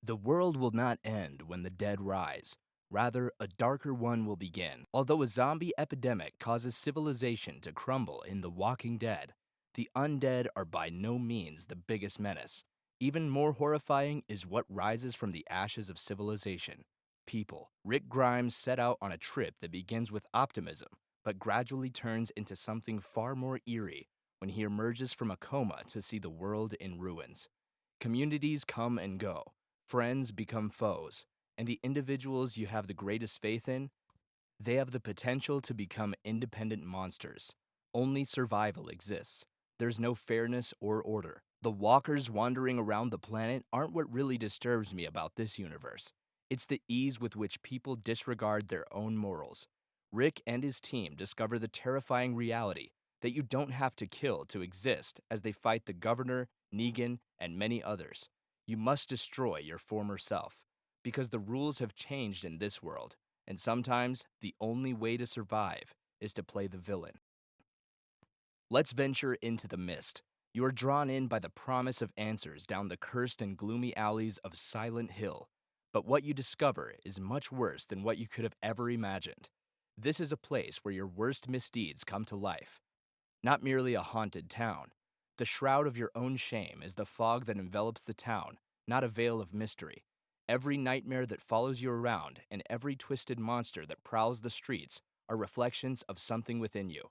The world will not end when the dead rise. Rather, a darker one will begin. Although a zombie epidemic causes civilization to crumble in The Walking Dead, the undead are by no means the biggest menace. Even more horrifying is what rises from the ashes of civilization. People. Rick Grimes set out on a trip that begins with optimism, but gradually turns into something far more eerie when he emerges from a coma to see the world in ruins. Communities come and go. Friends become foes, and the individuals you have the greatest faith in, they have the potential to become independent monsters. Only survival exists. There's no fairness or order. The walkers wandering around the planet aren't what really disturbs me about this universe. It's the ease with which people disregard their own morals. Rick and his team discover the terrifying reality that you don't have to kill to exist as they fight the governor, Negan, and many others. You must destroy your former self, because the rules have changed in this world, and sometimes the only way to survive is to play the villain. Let's venture into the mist. You are drawn in by the promise of answers down the cursed and gloomy alleys of Silent Hill. But what you discover is much worse than what you could have ever imagined. This is a place where your worst misdeeds come to life. Not merely a haunted town. The shroud of your own shame is the fog that envelops the town, not a veil of mystery. Every nightmare that follows you around and every twisted monster that prowls the streets are reflections of something within you.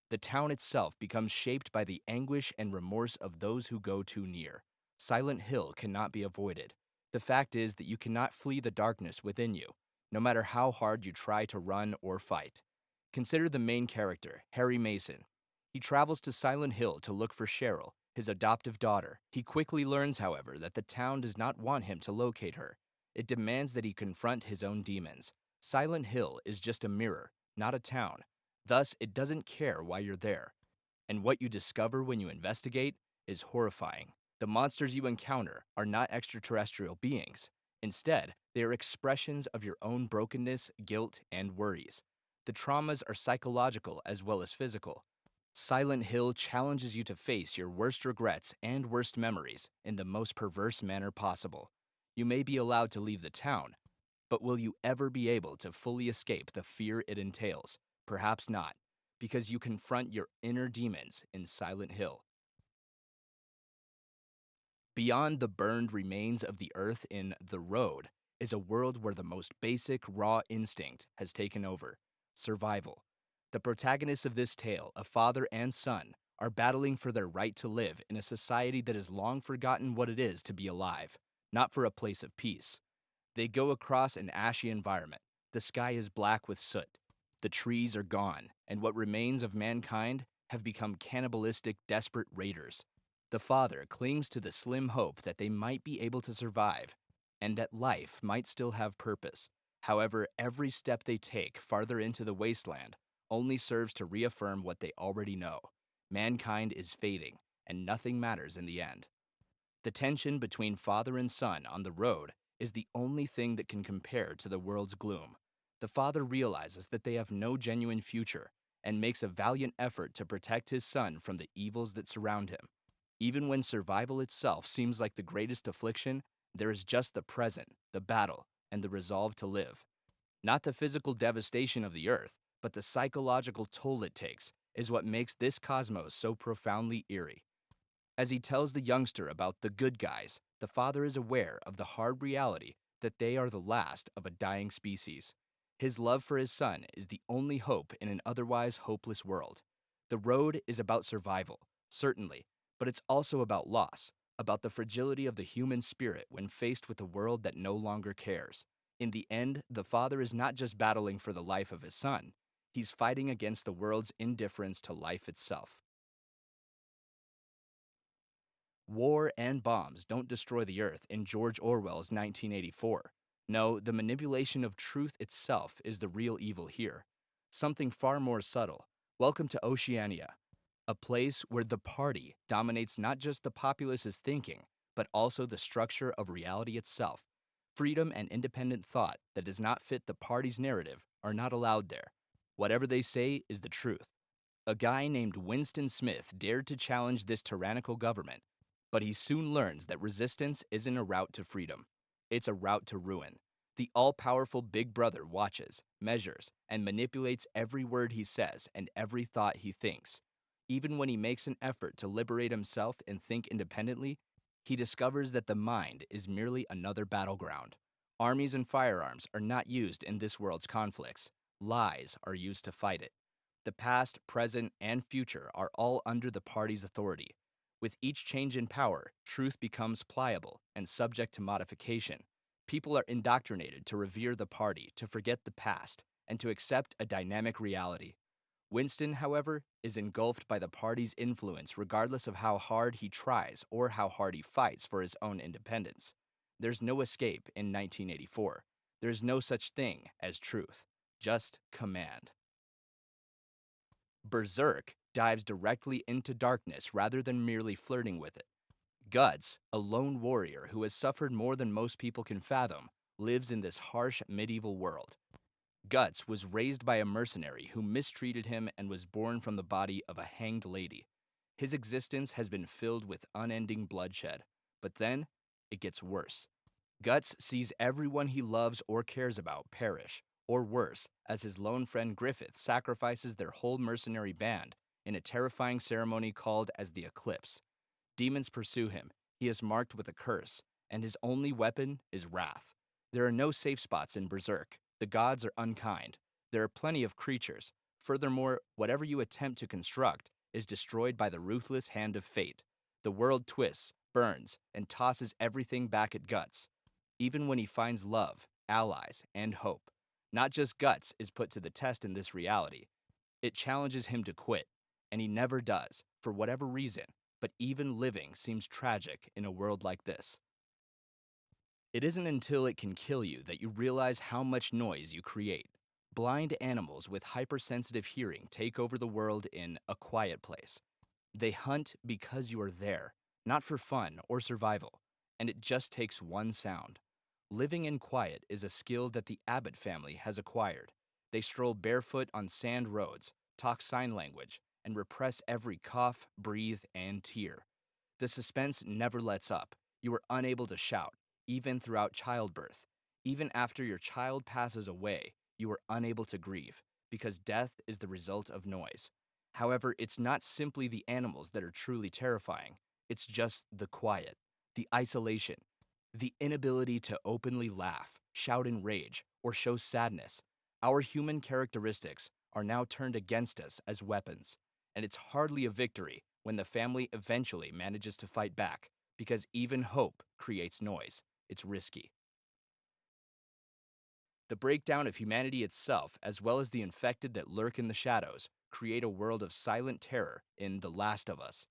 The town itself becomes shaped by the anguish and remorse of those who go too near. Silent Hill cannot be avoided. The fact is that you cannot flee the darkness within you, no matter how hard you try to run or fight. Consider the main character, Harry Mason. He travels to Silent Hill to look for Cheryl, his adoptive daughter. He quickly learns, however, that the town does not want him to locate her. It demands that he confront his own demons. Silent Hill is just a mirror, not a town. Thus, it doesn't care why you're there. And what you discover when you investigate is horrifying. The monsters you encounter are not extraterrestrial beings. Instead, they are expressions of your own brokenness, guilt, and worries. The traumas are psychological as well as physical. Silent Hill challenges you to face your worst regrets and worst memories in the most perverse manner possible. You may be allowed to leave the town, but will you ever be able to fully escape the fear it entails? Perhaps not, because you confront your inner demons in Silent Hill. Beyond the burned remains of the earth in The Road is a world where the most basic, raw instinct has taken over: survival. The protagonists of this tale, a father and son, are battling for their right to live in a society that has long forgotten what it is to be alive, not for a place of peace. They go across an ashy environment. The sky is black with soot. The trees are gone, and what remains of mankind have become cannibalistic, desperate raiders. The father clings to the slim hope that they might be able to survive, and that life might still have purpose. However, every step they take farther into the wasteland only serves to reaffirm what they already know. Mankind is fading, and nothing matters in the end. The tension between father and son on the road is the only thing that can compare to the world's gloom. The father realizes that they have no genuine future and makes a valiant effort to protect his son from the evils that surround him. Even when survival itself seems like the greatest affliction, there is just the present, the battle, and the resolve to live. Not the physical devastation of the earth, but the psychological toll it takes is what makes this cosmos so profoundly eerie. As he tells the youngster about the good guys, the father is aware of the hard reality that they are the last of a dying species. His love for his son is the only hope in an otherwise hopeless world. The road is about survival, certainly, but it's also about loss, about the fragility of the human spirit when faced with a world that no longer cares. In the end, the father is not just battling for the life of his son, he's fighting against the world's indifference to life itself. War and bombs don't destroy the earth in George Orwell's 1984. No, the manipulation of truth itself is the real evil here. Something far more subtle. Welcome to Oceania, a place where the party dominates not just the populace's thinking, but also the structure of reality itself. Freedom and independent thought that does not fit the party's narrative are not allowed there. Whatever they say is the truth. A guy named Winston Smith dared to challenge this tyrannical government, but he soon learns that resistance isn't a route to freedom. It's a route to ruin. The all-powerful Big Brother watches, measures, and manipulates every word he says and every thought he thinks. Even when he makes an effort to liberate himself and think independently, he discovers that the mind is merely another battleground. Armies and firearms are not used in this world's conflicts. Lies are used to fight it. The past, present, and future are all under the party's authority. With each change in power, truth becomes pliable and subject to modification. People are indoctrinated to revere the party, to forget the past, and to accept a dynamic reality. Winston, however, is engulfed by the party's influence regardless of how hard he tries or how hard he fights for his own independence. There's no escape in 1984. There's no such thing as truth, just command. Berserk dives directly into darkness rather than merely flirting with it. Guts, a lone warrior who has suffered more than most people can fathom, lives in this harsh medieval world. Guts was raised by a mercenary who mistreated him and was born from the body of a hanged lady. His existence has been filled with unending bloodshed. But then, it gets worse. Guts sees everyone he loves or cares about perish, or worse, as his lone friend Griffith sacrifices their whole mercenary band in a terrifying ceremony called as the Eclipse. Demons pursue him, he is marked with a curse, and his only weapon is wrath. There are no safe spots in Berserk. The gods are unkind. There are plenty of creatures. Furthermore, whatever you attempt to construct is destroyed by the ruthless hand of fate. The world twists, burns, and tosses everything back at Guts, even when he finds love, allies, and hope. Not just Guts is put to the test in this reality. It challenges him to quit, and he never does, for whatever reason, but even living seems tragic in a world like this. It isn't until it can kill you that you realize how much noise you create. Blind animals with hypersensitive hearing take over the world in A Quiet Place. They hunt because you are there, not for fun or survival, and it just takes one sound. Living in quiet is a skill that the Abbott family has acquired. They stroll barefoot on sand roads, talk sign language, and repress every cough, breathe, and tear. The suspense never lets up. You are unable to shout, even throughout childbirth. Even after your child passes away, you are unable to grieve, because death is the result of noise. However, it's not simply the animals that are truly terrifying. It's just the quiet, the isolation, the inability to openly laugh, shout in rage, or show sadness. Our human characteristics are now turned against us as weapons, and it's hardly a victory when the family eventually manages to fight back, because even hope creates noise. It's risky. The breakdown of humanity itself, as well as the infected that lurk in the shadows, create a world of silent terror in The Last of Us.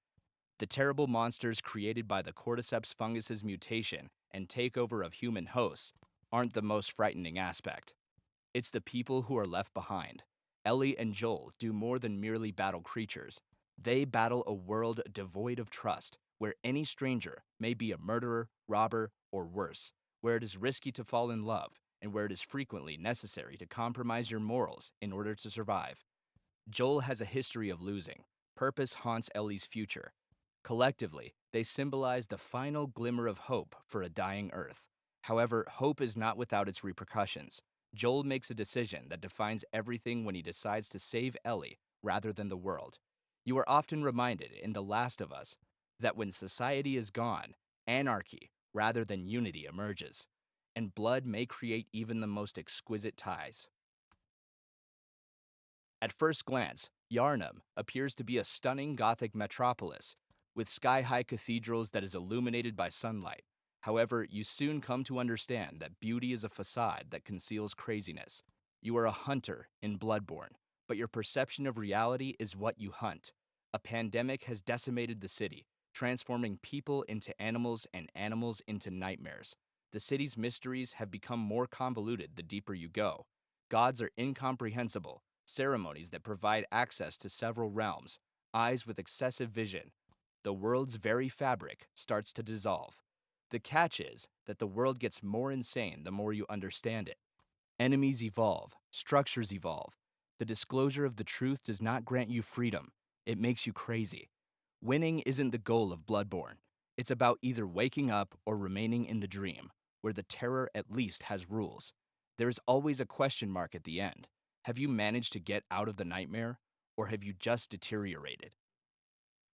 The terrible monsters created by the cordyceps fungus's mutation and takeover of human hosts aren't the most frightening aspect. It's the people who are left behind. Ellie and Joel do more than merely battle creatures. They battle a world devoid of trust, where any stranger may be a murderer, robber, or worse, where it is risky to fall in love, and where it is frequently necessary to compromise your morals in order to survive. Joel has a history of losing. Purpose haunts Ellie's future. Collectively, they symbolize the final glimmer of hope for a dying Earth. However, hope is not without its repercussions. Joel makes a decision that defines everything when he decides to save Ellie rather than the world. You are often reminded in The Last of Us that when society is gone, anarchy rather than unity emerges, and blood may create even the most exquisite ties. At first glance, Yharnam appears to be a stunning Gothic metropolis with sky-high cathedrals that is illuminated by sunlight. However, you soon come to understand that beauty is a facade that conceals craziness. You are a hunter in Bloodborne, but your perception of reality is what you hunt. A pandemic has decimated the city, transforming people into animals and animals into nightmares. The city's mysteries have become more convoluted the deeper you go. Gods are incomprehensible, ceremonies that provide access to several realms, eyes with excessive vision. The world's very fabric starts to dissolve. The catch is that the world gets more insane the more you understand it. Enemies evolve, structures evolve. The disclosure of the truth does not grant you freedom, it makes you crazy. Winning isn't the goal of Bloodborne. It's about either waking up or remaining in the dream. where the terror at least has rules. There is always a question mark at the end. Have you managed to get out of the nightmare, or have you just deteriorated?